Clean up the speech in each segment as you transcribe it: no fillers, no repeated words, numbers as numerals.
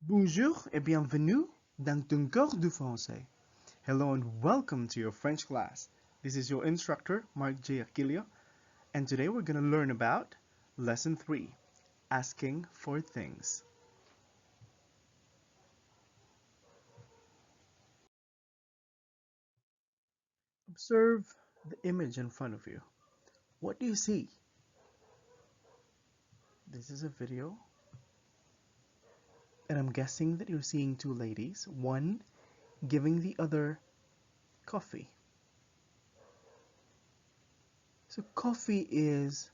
Bonjour et bienvenue dans ton cours du français. Hello and welcome to your French class. This is your instructor, Mark J. Aquilio, and today we're going to learn about Lesson 3, Asking for Things. Observe the image in front of you. What do you see? This is a video, and I'm guessing that you're seeing two ladies, one giving the other coffee. So coffee is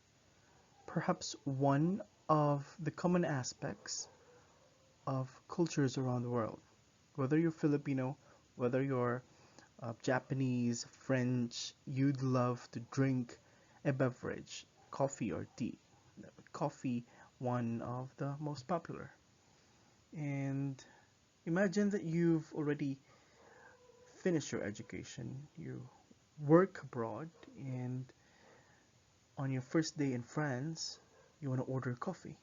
perhaps one of the common aspects of cultures around the world. Whether you're Filipino, whether you're Japanese, French, you'd love to drink a beverage, coffee or tea. Coffee, one of the most popular. And imagine that you've already finished your education, you work abroad, and on your first day in France, you want to order coffee.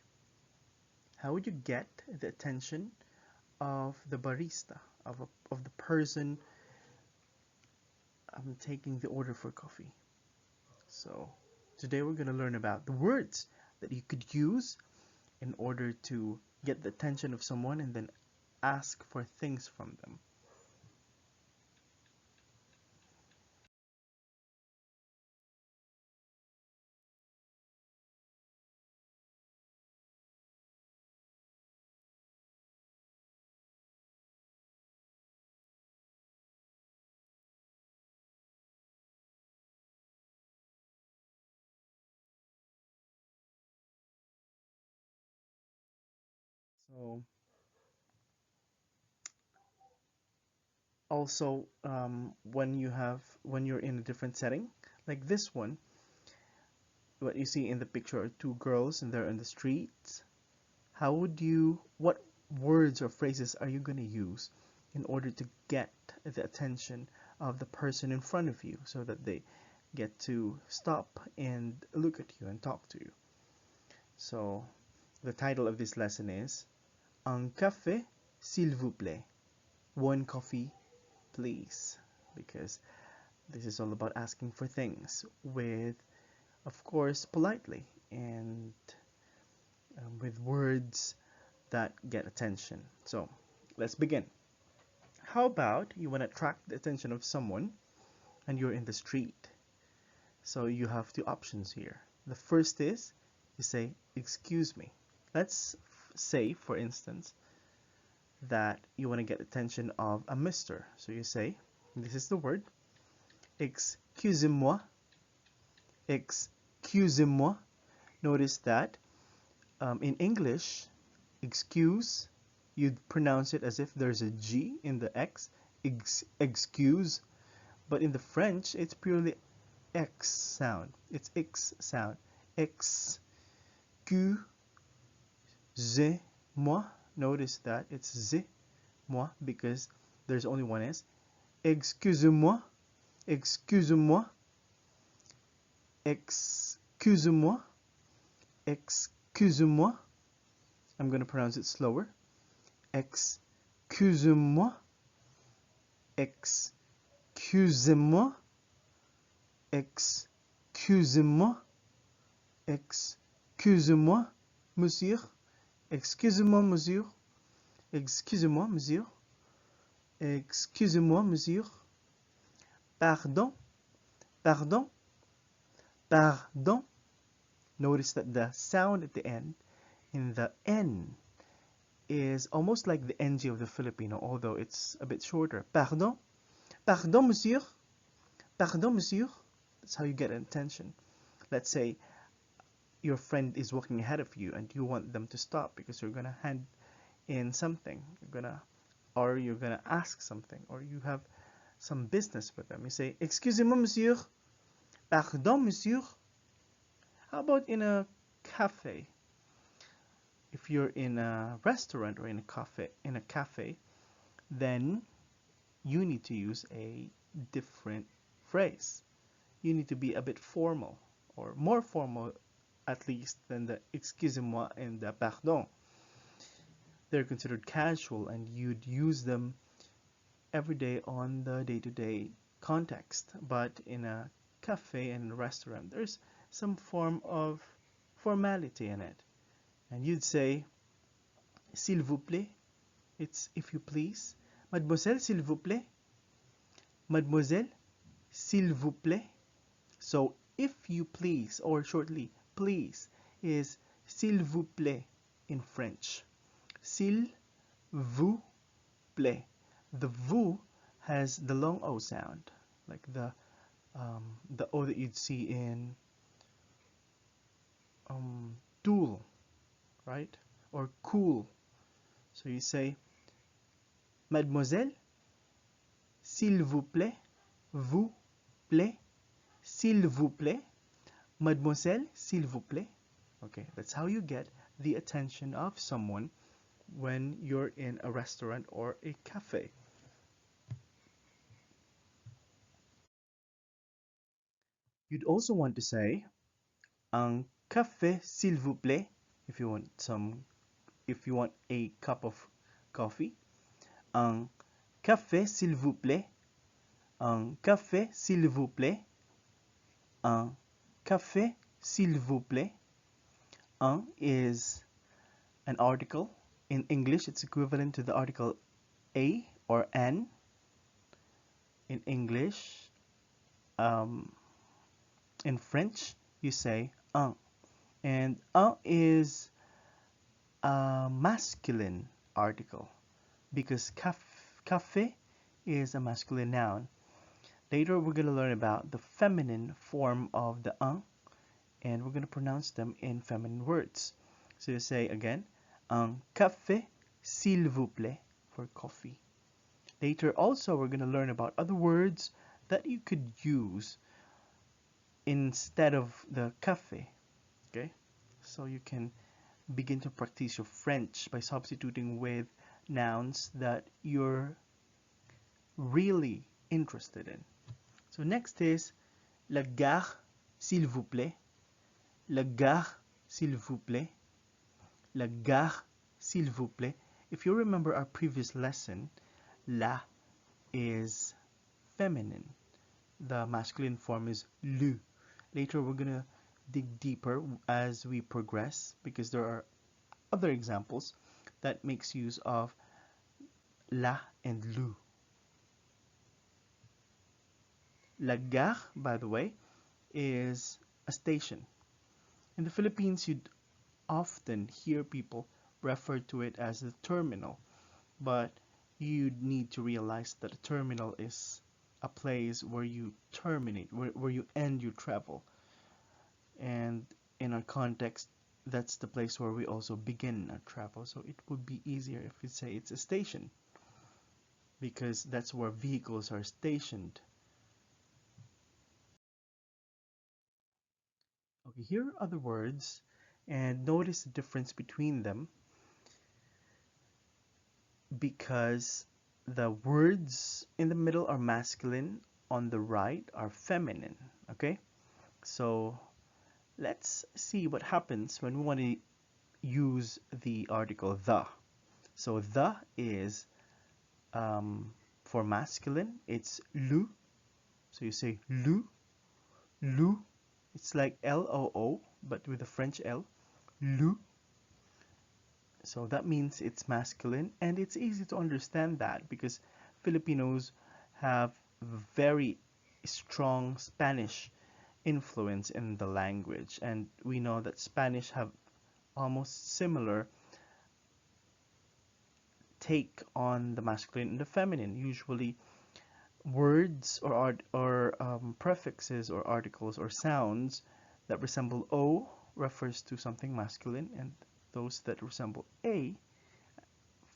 How would you get the attention of the barista, of the person taking the order for coffee? So today we're going to learn about the words that you could use in order to get the attention of someone and then ask for things from them. So also when you're in a different setting, like this one, what you see in the picture are two girls and they're in the streets. What words or phrases are you going to use in order to get the attention of the person in front of you so that they get to stop and look at you and talk to you? So the title of this lesson is Un café, s'il vous plaît. One coffee, please. Because this is all about asking for things with, of course, politely and with words that get attention. So let's begin. How about you want to attract the attention of someone and you're in the street? So you have two options here. The first is you say, excuse me. Let's say, for instance, that you want to get attention of a mister. So you say, this is the word, excusez-moi, excusez-moi. Notice that in English, excuse, you'd pronounce it as if there's a G in the X, excuse, but in the French, it's purely X sound. It's X sound. Excusez-moi. Notice that it's Z, moi, because there's only one S. Excusez-moi. Excusez-moi. Excusez-moi. Excusez-moi. I'm going to pronounce it slower. Excusez-moi. Excusez-moi. Excusez-moi. Excusez-moi, monsieur. Excusez-moi, monsieur. Excusez-moi, monsieur. Excusez-moi, monsieur. Pardon. Pardon. Pardon. Notice that the sound at the end in the N is almost like the NG of the Filipino, although it's a bit shorter. Pardon. Pardon, monsieur. Pardon, monsieur. That's how you get attention. Let's say your friend is walking ahead of you and you want them to stop because you're gonna hand in something. You're gonna ask something, or you have some business with them. You say, excusez-moi, monsieur. Pardon, monsieur. How about in a cafe? If you're in a restaurant or in a cafe, then you need to use a different phrase. You need to be a bit formal, or more formal at least, than the excusez-moi and the pardon. they're considered casual and you'd use them every day on the day-to-day context. But in a cafe and a restaurant, there's some form of formality in it. And you'd say, s'il vous plaît, it's if you please. Mademoiselle, s'il vous plaît. Mademoiselle, s'il vous plaît. So if you please, or shortly, please, is s'il vous plaît in French. S'il vous plaît. The vous has the long O sound, like the O that you'd see in tool, right? Or cool. So you say, Mademoiselle, s'il vous plaît, vous plaît, s'il vous plaît, Mademoiselle, s'il vous plaît. Okay, that's how you get the attention of someone when you're in a restaurant or a cafe. You'd also want to say, un café, s'il vous plaît, if you want a cup of coffee. Un café, s'il vous plaît. Un café, s'il vous plaît. Un café, s'il vous plaît. Un is an article. In English, it's equivalent to the article a or an. In English, in French, you say un. And un is a masculine article because café is a masculine noun. Later, we're going to learn about the feminine form of the un, and we're going to pronounce them in feminine words. So you say again, un café, s'il vous plaît, for coffee. Later, also, we're going to learn about other words that you could use instead of the café. Okay, so you can begin to practice your French by substituting with nouns that you're really interested in. So next is la gare, s'il vous plaît. La gare, s'il vous plaît. La gare, s'il vous plaît. If you remember our previous lesson, la is feminine. The masculine form is le. Later we're going to dig deeper as we progress because there are other examples that makes use of la and lu. La gare, by the way, is a station. In the Philippines, you'd often hear people refer to it as the terminal, but you'd need to realize that a terminal is a place where you terminate, where you end your travel. And in our context, that's the place where we also begin our travel. So it would be easier if we say it's a station, because that's where vehicles are stationed. Okay, here are other words, and notice the difference between them because the words in the middle are masculine, on the right are feminine. Okay, so let's see what happens when we want to use the article the. So the is for masculine, it's lu. So you say lu, lu. It's like L-O-O, but with a French L. Lu. So that means it's masculine, and it's easy to understand that because Filipinos have very strong Spanish influence in the language, and we know that Spanish have almost similar take on the masculine and the feminine. Usually words or prefixes or articles or sounds that resemble O refers to something masculine, and those that resemble A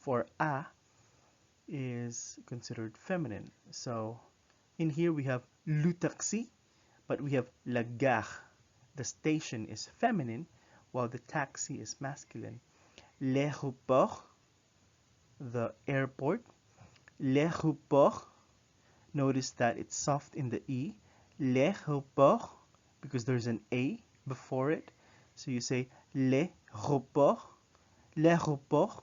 for A is considered feminine. So in here we have le taxi, but we have la gare. The station is feminine while the taxi is masculine. L'aéroport, the airport. L'aéroport, notice that it's soft in the E. L'aéroport, because there's an A before it. So you say l'aéroport, l'aéroport,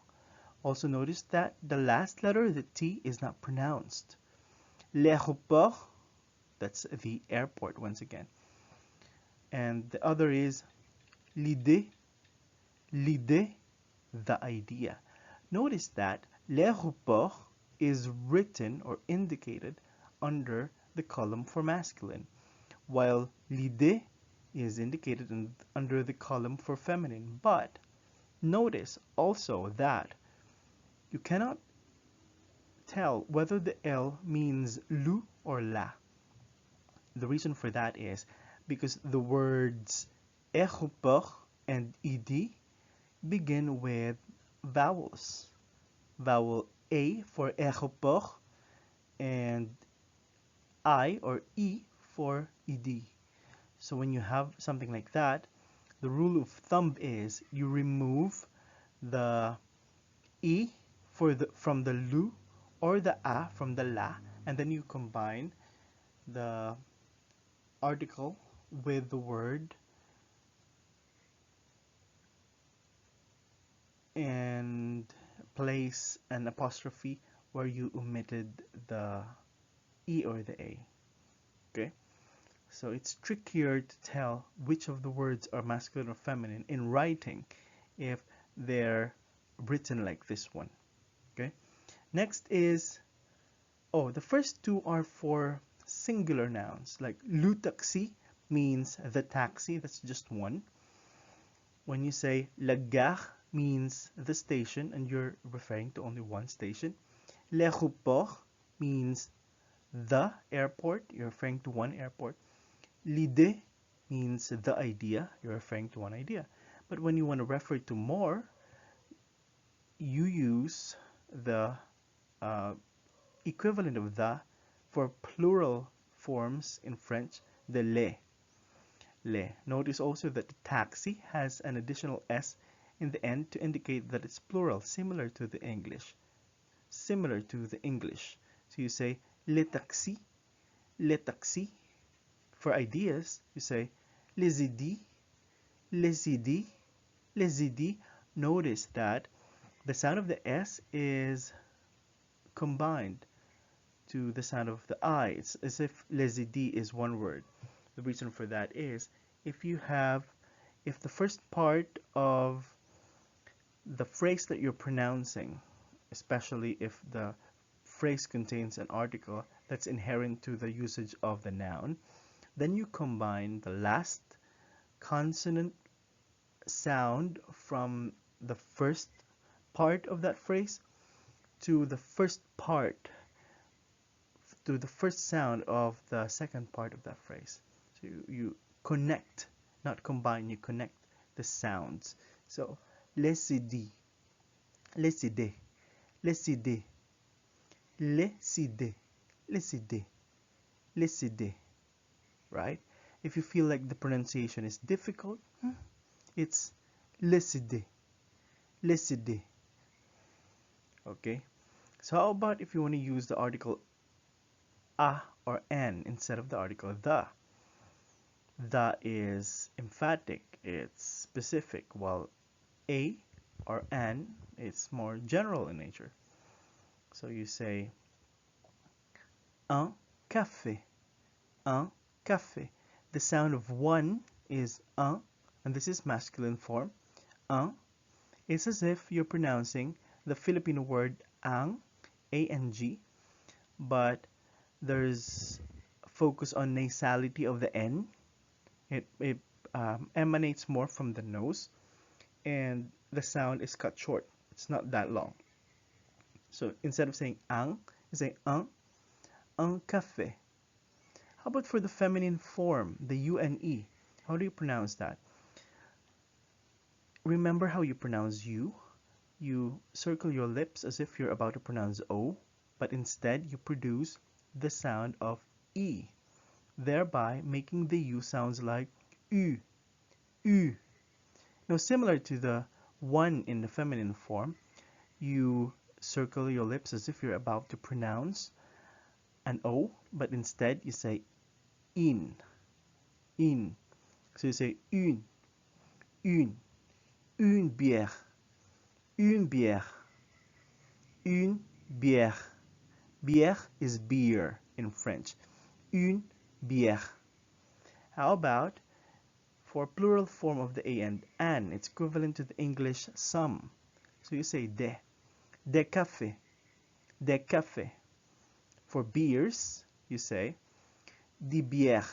Also notice that the last letter, the T, is not pronounced. L'aéroport, that's the airport once again. And the other is l'idée, l'idée, the idea. Notice that l'aéroport is written or indicated under the column for masculine, while l'idée is indicated under the column for feminine. But notice also that you cannot tell whether the L means lu or la. The reason for that is because the words aéroport and id begin with vowels. Vowel A for aéroport and I or E for ed. So when you have something like that, the rule of thumb is you remove the E from the lu or the a from the la, and then you combine the article with the word and place an apostrophe where you omitted the E or the A. Okay? So it's trickier to tell which of the words are masculine or feminine in writing if they're written like this one. Okay? Next is, the first two are for singular nouns, like le taxi means the taxi, that's just one. When you say la gare means the station and you're referring to only one station. L'aéroport means the airport, you're referring to one airport. L'idée means the idea, you're referring to one idea. But when you want to refer to more, you use the equivalent of the for plural forms in French, the les. Les. Notice also that the taxi has an additional S in the end to indicate that it's plural, similar to the English. Similar to the English. So you say les taxis, les taxis. For ideas, you say les idées, les idées, les idées. Notice that the sound of the S is combined to the sound of the I. It's as if les idées is one word. The reason for that is if the first part of the phrase that you're pronouncing, especially if the phrase contains an article that's inherent to the usage of the noun, then you combine the last consonant sound from the first part of that phrase to the first sound of the second part of that phrase. So you connect, not combine, you connect the sounds. So les idées, les idées, les idées, les idées, les idées, les idées, right? If you feel like the pronunciation is difficult, it's les idées, les idées. Okay, so how about if you want to use the article a or an instead of the article the? The is emphatic, it's specific, while a or an it's more general in nature. So you say un café, un café. The sound of one is un, and this is masculine form. Un. It's as if you're pronouncing the Filipino word ang, A-N-G, but there's focus on nasality of the N. It emanates more from the nose, and the sound is cut short. It's not that long. So instead of saying ang, you say un café. How about for the feminine form, the U-N-E? How do you pronounce that? Remember how you pronounce U? You circle your lips as if you're about to pronounce O, but instead you produce the sound of E, thereby making the U sounds like U, U. Now, similar to the one in the feminine form, you circle your lips as if you're about to pronounce an O, but instead you say in, in. So you say une bière, une bière. Une bière. Bière is beer in French. Une bière. How about for plural form of the an, it's equivalent to the English some. So you say de café, de café. For beers, you say die bière.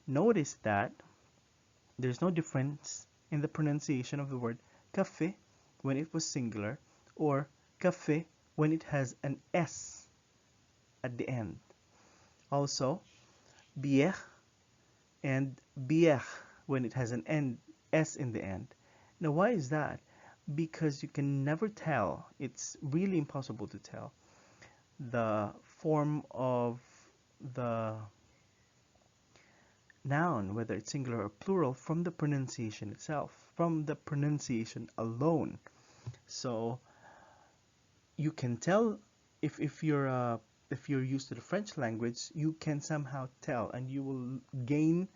Notice that there's no difference in the pronunciation of the word café when it was singular or café when it has an S at the end. Also, bière and bière when it has an S in the end. Now, why is that? Because you can never tell, it's really impossible to tell the form of the noun, whether it's singular or plural, from the pronunciation itself, from the pronunciation alone. So you can tell if you're used to the French language, you can somehow tell, and you will gain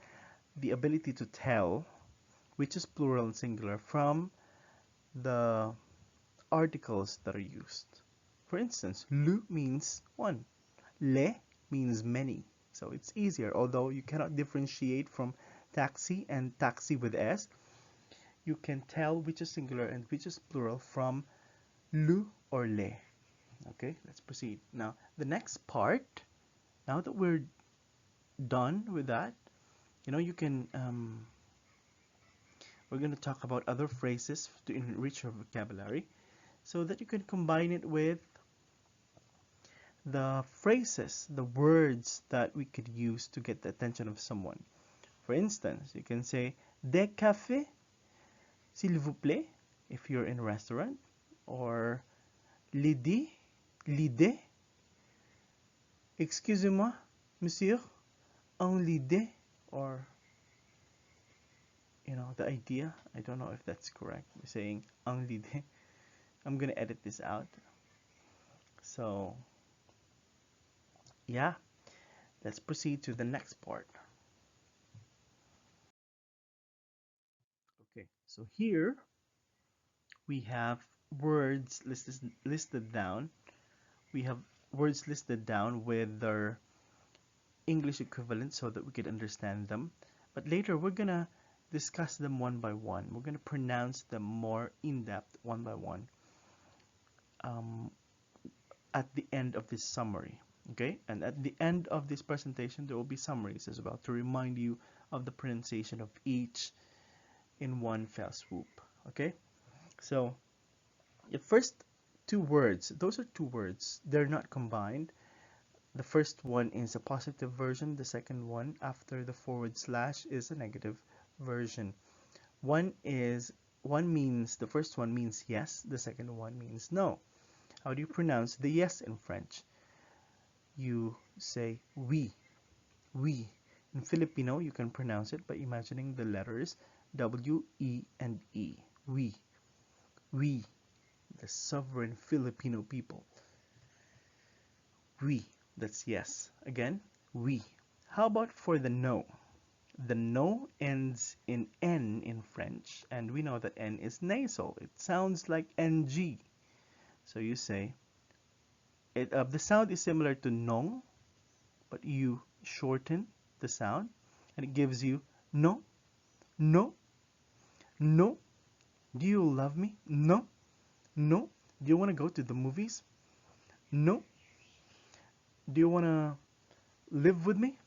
the ability to tell which is plural and singular from the articles that are used. For instance, le means one, le means many. So it's easier, although you cannot differentiate from taxi and taxi with S. You can tell which is singular and which is plural from le or le. Okay, let's proceed. Now, the next part, now that we're done with that, you can, we're going to talk about other phrases to enrich your vocabulary so that you can combine it with the phrases, the words that we could use to get the attention of someone. For instance, you can say, des cafés, s'il vous plaît, if you're in a restaurant, or l'idée, excusez-moi, monsieur, en l'idée, or, the idea. I don't know if that's correct. You're saying en l'idée. I'm going to edit this out. So, yeah, let's proceed to the next part. Okay, so here we have words listed down. We have words listed down with their English equivalent so that we could understand them. But later we're gonna discuss them one by one. We're gonna pronounce them more in depth one by one at the end of this summary. Okay, and at the end of this presentation there will be summaries as well to remind you of the pronunciation of each in one fell swoop. Okay, so the first two words, those are two words, they're not combined. The first one is a positive version, the second one after the forward slash is a negative version. The first one means yes, the second one means no. How do you pronounce the yes in French? You say oui, oui. In Filipino, you can pronounce it by imagining the letters W, E, and E. We, we, the sovereign Filipino people. We, that's yes. Again, we. How about for the no? The no ends in N in French, and we know that N is nasal. It sounds like NG. So you say, the sound is similar to non, but you shorten the sound, and it gives you no, no, no. Do you love me? No, no. Do you want to go to the movies? No. Do you want to live with me?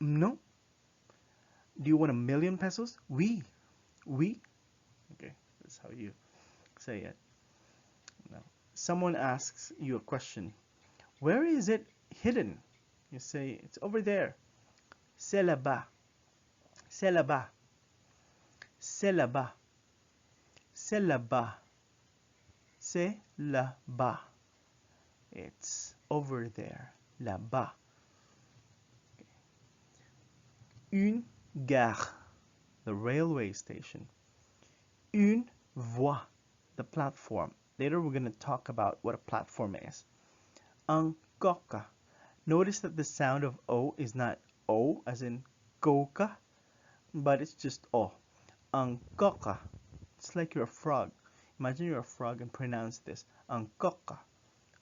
No. Do you want 1,000,000 pesos? We. Okay, that's how you say it. Now, someone asks you a question. Where is it hidden? You say, it's over there. C'est là-bas. C'est là-bas. C'est là-bas. C'est là-bas. C'est là-bas. It's over there. Là-bas. Okay. Une gare, the railway station. Une voie, the platform. Later we're going to talk about what a platform is. Un coca. Notice that the sound of O is not O as in coca, but it's just O. Un coca. It's like you're a frog. Imagine you're a frog and pronounce this. Un coca.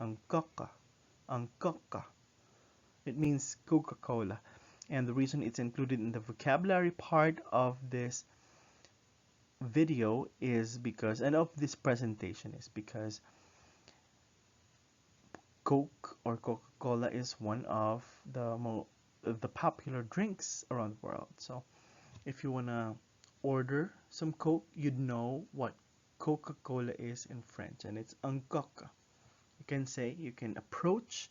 Ang coca. Ang coca. It means Coca-Cola. And the reason it's included in the vocabulary part of this video is because, and of this presentation is because Coke or Coca-Cola is one of the popular drinks around the world. So if you wanna order some Coke, you'd know what Coca-Cola is in French, and it's un coca. You can approach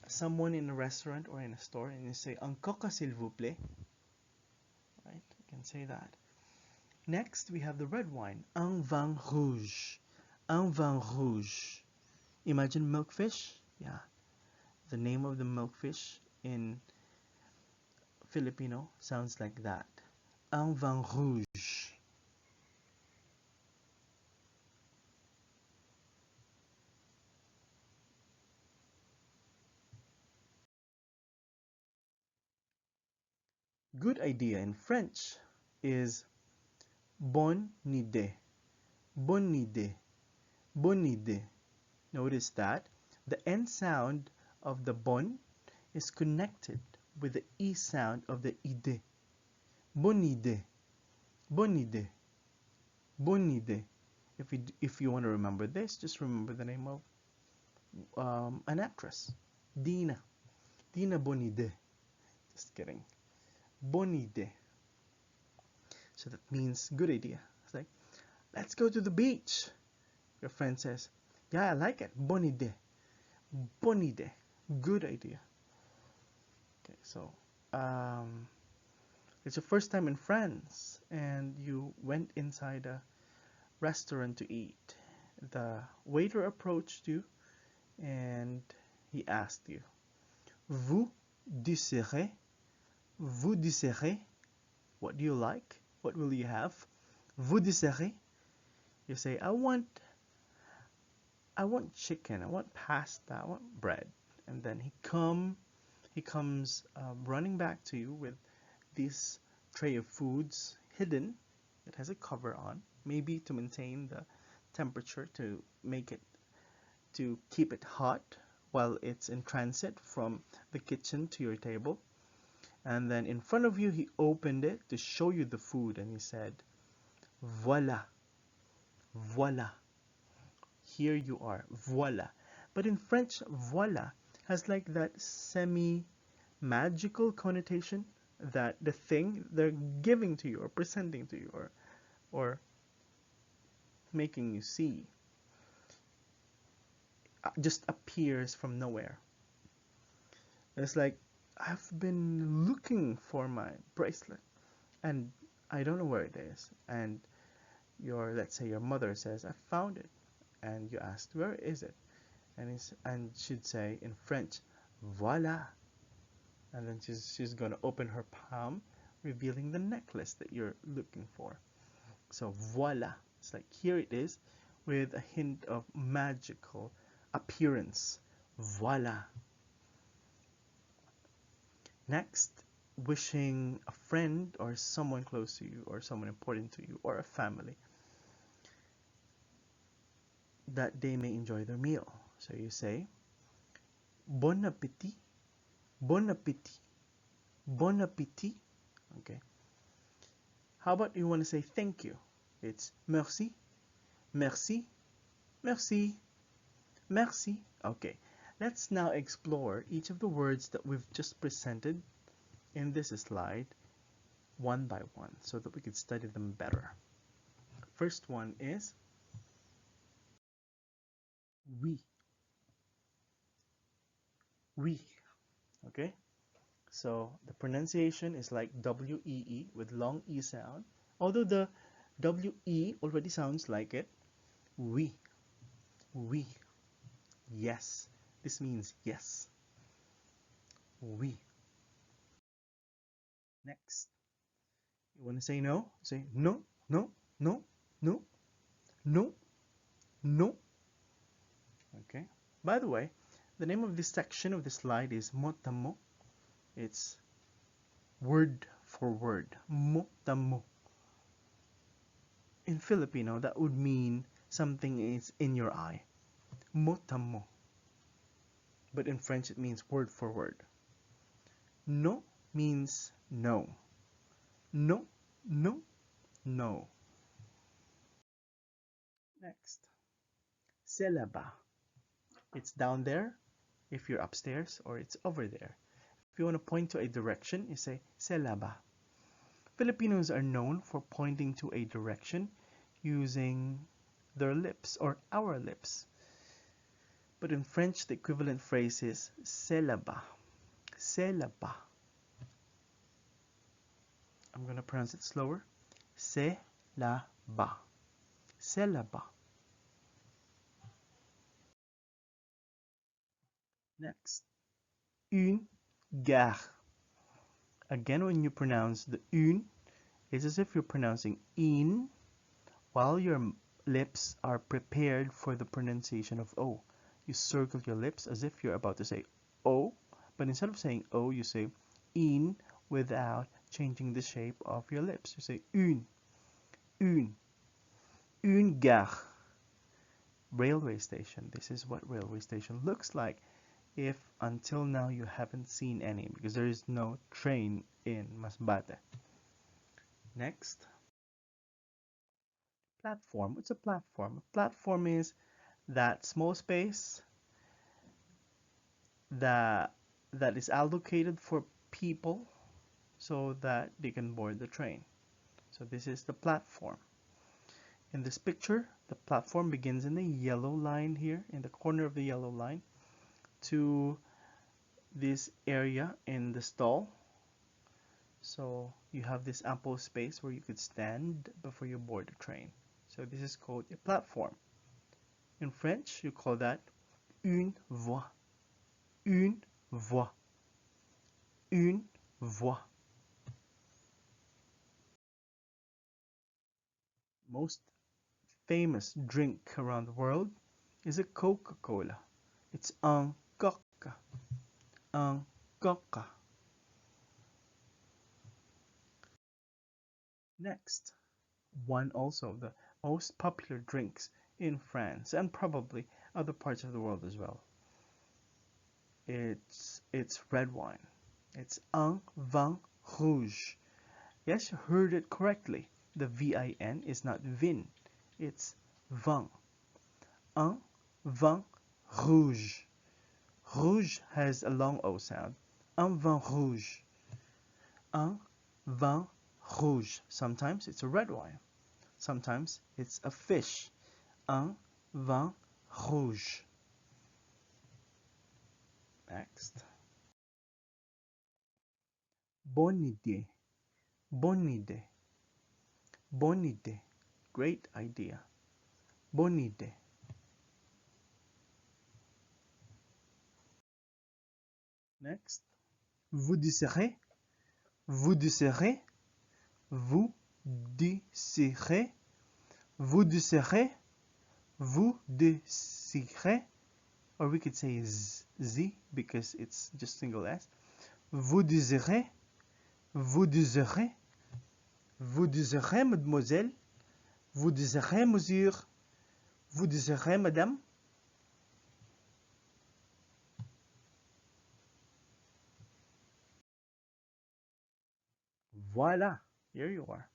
someone in a restaurant or in a store and you say un coca s'il vous plaît, right? You can say that. Next, we have the red wine, un vin rouge, un vin rouge. Imagine milkfish. Yeah, the name of the milkfish in Filipino sounds like that. Un vin rouge. Good idea in French is bonne idée. Bonne idée. Bonne idée. Notice that the N sound of the bon is connected with the E sound of the idée. Bonne idée. Bonne idée. Bonne idée. If you want to remember this, just remember the name of an actress, Dina. Dina Bonide. Just kidding. Bonide. So that means good idea. It's like, let's go to the beach. Your friend says, yeah, I like it. Bonide. Bonide. Good idea. Okay, so it's your first time in France and you went inside a restaurant to eat. The waiter approached you and he asked you, vous désirez? Vous désirez? What do you like? What will you have? Vous désirez? You say, I want chicken, I want pasta, I want bread. And then he comes running back to you with this tray of foods hidden. It has a cover on, maybe to maintain the temperature, to keep it hot while it's in transit from the kitchen to your table. And then in front of you, he opened it to show you the food and he said, voila, voila, here you are, voila. But in French, voila has like that semi-magical connotation that the thing they're giving to you or presenting to you or making you see just appears from nowhere. It's like, I've been looking for my bracelet and I don't know where it is. And let's say your mother says, I found it. And you asked, where is it? And she'd say in French, voila. And then she's going to open her palm, revealing the necklace that you're looking for. So voila. It's like, here it is with a hint of magical appearance. Voila. Next, wishing a friend or someone close to you or someone important to you or a family that they may enjoy their meal. So you say, bon appétit, bon appétit, bon appétit. Okay. How about you want to say thank you? It's merci, merci, merci, merci. Okay. Let's now explore each of the words that we've just presented in this slide one by one so that we could study them better. First one is oui. Oui. Okay? So the pronunciation is like W-E-E with long E sound. Although the W-E already sounds like it. Oui. Oui. Yes. This means yes. Oui. Next. You want to say no? Say no, no, no, no, no, no. Okay. By the way, the name of this section of the slide is mot à mot. It's word for word. Mot à mot. In Filipino, that would mean something is in your eye. Mot à mot. but in French it means word for word. No means no. No, no, no. Next, c'est là-bas. It's down there if you're upstairs, or it's over there. If you want to point to a direction, you say c'est là-bas. Filipinos are known for pointing to a direction using their lips or our lips. But in French, the equivalent phrase is c'est là-bas. C'est là-bas. I'm going to pronounce it slower. C'est là-bas. C'est là-bas. Next, une gare. Again, when you pronounce the une, it's as if you're pronouncing in while your lips are prepared for the pronunciation of O. You circle your lips as if you're about to say O, but instead of saying O, you say in without changing the shape of your lips. You say une gare. Railway station. This is what railway station looks like if until now you haven't seen any, because there is no train in Masbate. Next, platform. What's a platform? A platform is that small space that is allocated for people so that they can board the train. So this is the platform. In this picture, the platform begins in the yellow line here, in the corner of the yellow line, to this area in the stall. So you have this ample space where you could stand before you board the train. So this is called a platform. In French, you call that une voie. Une voie. Une voie. Most famous drink around the world is a Coca-Cola. It's un coca. Un coca. Next, one also of the most popular drinks in France and probably other parts of the world as well. It's red wine. It's un vin rouge. Yes, you heard it correctly. The VIN is not vin. It's vin. Un vin rouge. Rouge has a long O sound. Un vin rouge. Un vin rouge. Sometimes it's a red wine. Sometimes it's a fish. Un vin rouge. Next. Bonne idée. Bonne idée. Bonne idée. Great idea. Bonne idée. Next. Vous décidez. Vous décidez. Vous décidez. Vous décidez. Vous décidez. Or we could say Z because it's just single S. Vous désirez. Vous désirez. Vous désirez, mademoiselle. Vous désirez, monsieur. Vous désirez, madame. Voila. Here you are.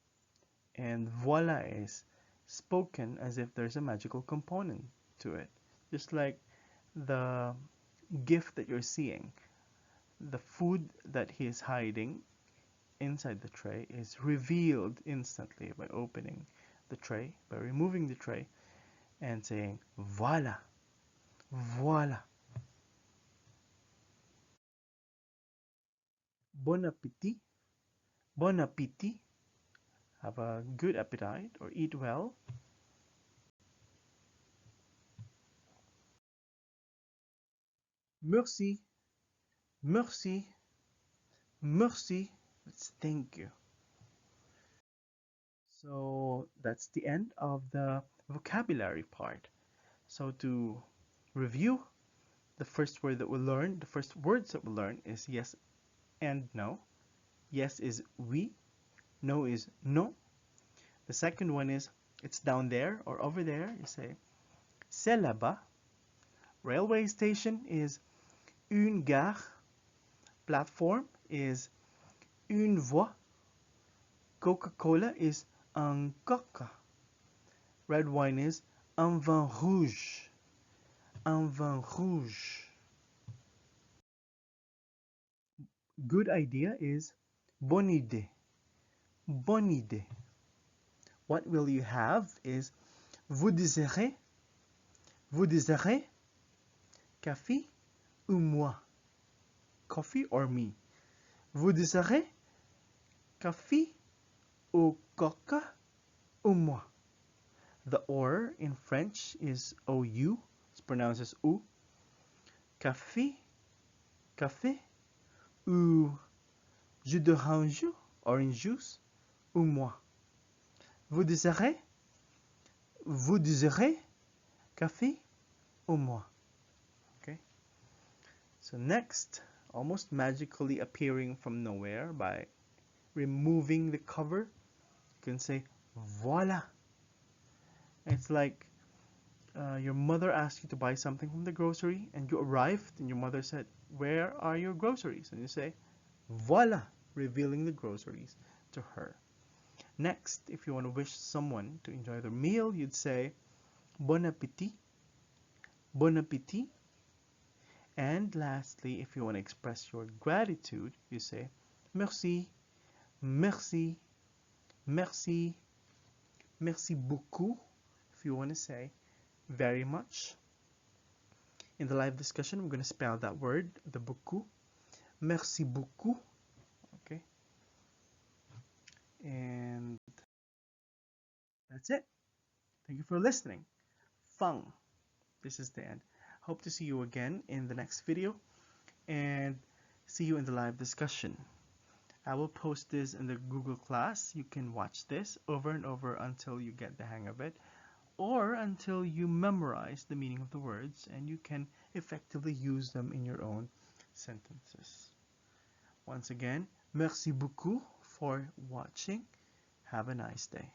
And voila is spoken as if there's a magical component to it. Just like the gift that you're seeing. The food that he is hiding inside the tray is revealed instantly by opening the tray, by removing the tray and saying voila, voila. Bon appétit, bon appétit. Have a good appetite or eat well. Merci, merci, merci. Let's thank you. So that's the end of the vocabulary part. So to review, the first word that we learned, the first words that we learned is yes and no. Yes is oui, no is non. The second one is it's down there or over there. You say c'est là-bas. Railway station is Une gare. Platform is une voie. Coca-Cola is un coca. Red wine is un vin rouge. Un vin rouge. Good idea is bonne idée. Bonne idée. What will you have is vous désirez café ou moi? Coffee or me? Vous désirez café ou coca ou moi? The or in French is ou. It's pronounced as ou. Café, café ou jus d'orange, orange juice ou moi? Vous désirez café ou moi? Okay. So next, almost magically appearing from nowhere by removing the cover, you can say voila. It's like your mother asked you to buy something from the grocery and you arrived and your mother said, where are your groceries? And you say, voila, revealing the groceries to her. Next, if you want to wish someone to enjoy their meal, you'd say, bon appétit, bon appétit. And lastly, if you want to express your gratitude, you say, merci, merci, merci, merci beaucoup. If you want to say very much. In the live discussion, we're going to spell that word, the beaucoup. Merci beaucoup. Okay. And that's it. Thank you for listening. Fang. This is the end. Hope to see you again in the next video and see you in the live discussion. I will post this in the Google class. You can watch this over and over until you get the hang of it, or until you memorize the meaning of the words and you can effectively use them in your own sentences. Once again, merci beaucoup for watching. Have a nice day.